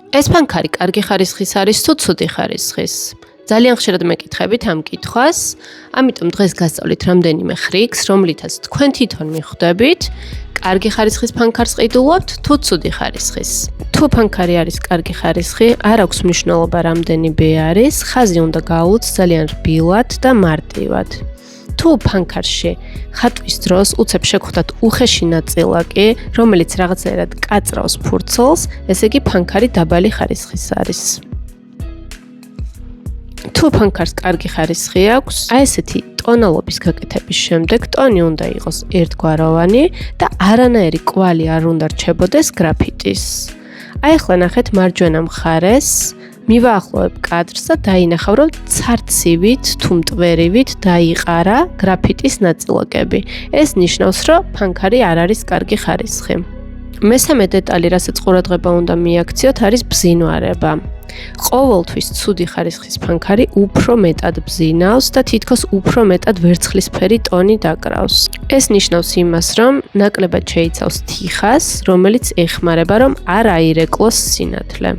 ეს ფანქარი კარგი ხარისხის არის თუ ცუდი ხარისხის? ძალიან ხშირად მეკითხებით ამ კითხვას, ამიტომ დღეს გასწავლით რამდენიმე ხრიქს, რომლითაც თქვენ თვითონ მიხვდებით, კარგი ხარისხის ფანქარს ყიდულობთ თუ ცუდი ხარისხის. თუ ფანქარი არის კარგი ხარისხი, არ აქვს მნიშვნელობა რამდენი ბე არის, ხაზი უნდა გააუვლოთ ძალიან რბილად და მარტივად. თუ ფანქარში ხატვის დროს უცებ შეგხვდათ უხეში ნაწილაკი, რომელიც რაღაცნაირად კაწრავს ფურცელს, ესე იგი ფანქარი დაბალი ხარისხის არის. თუ ფანქარს კარგი ხარისხი აქვს, აი ესეთი ტონალობის გაკეთების შემდეგ ტონი უნდა იყოს ერთგვაროვანი და არანაირი კვალი არ უნდა რჩებოდეს გრაფიტის. აი ახლა ნახეთ მარჯვენა მხარეს, მივაახლოვებ კადრს და დაინახავ, რომ ცარცივით თუ მტვერივით დაიყარა გრაფიტის ნაწილაკები. ეს ნიშნავს, რომ ფანქარი არ არის კარგი ხარისხი. მესამე დეტალი, რასაც ყურადღება უნდა მიაქციოთ, არის ბზინვარება. ყოველთვის ცუდი ხარისხის ფანქარი უფრო მეტად ბზინავს და თითქოს უფრო მეტად ვერცხლისფერი ტონი დაკრავს. ეს ნიშნავს იმას, რომ ნაკლებად შეიცავს თიხას, რომელიც ეხმარება, რომ არ აირეკლოს სინათლე.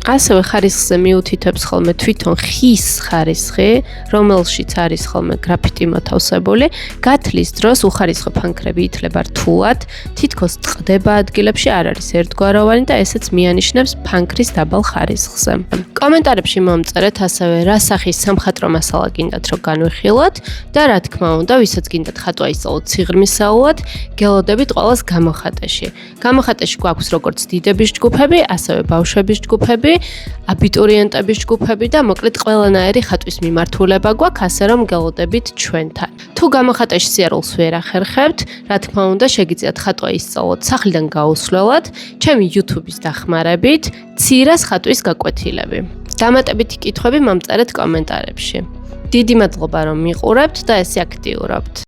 ასევე ხარისხზე მიუთითებს ხოლმე თვითონ ხის ხარისხი, რომელშიც არის ხოლმე გრაფიტი მოთავსებული, გათლის დროს უხარისხო ფანქრები ითლება რთულად, თითქოს წყდება ადგილებში, არ არის ერთგვაროვანი და ესეც მიანიშნებს ფანქრის დაბალ ხარისხზე. კომენტარებში მომწერეთ ასევე რა სახის სამხატვრო მასალა გინდათ რომ განვიხილოთ და რა თქმა უნდა, ვისაც გინდათ ხატვა ისწავლოთ სიღრმისეულად, გელოდებით ყველას გამოხატეში. გამოხატეში გვაქვს როგორც დიდების ჯგუფები, ასევე ბავშვების ჯგუფები, აბიტურიენტების ჯგუფები და მოკლედ ყველანაირი ხატვის მიმართულება გვაქვს, ასე რომ გელოდებით ჩვენთან. თუ გამოხატეში სიარულს ვერ ახერხებთ, რა თქმა უნდა, შეგიძლიათ ხატვა ისწავლოთ სახლიდან გაუსვლელად, ჩემი YouTube-ის დახმარებით, ცირას ხატვის გაკვეთილები. დამატებითი კითხვები მომწერეთ კომენტარებში. დიდი მადლობა რომ მიყურებთ და ესე აქტიურობთ.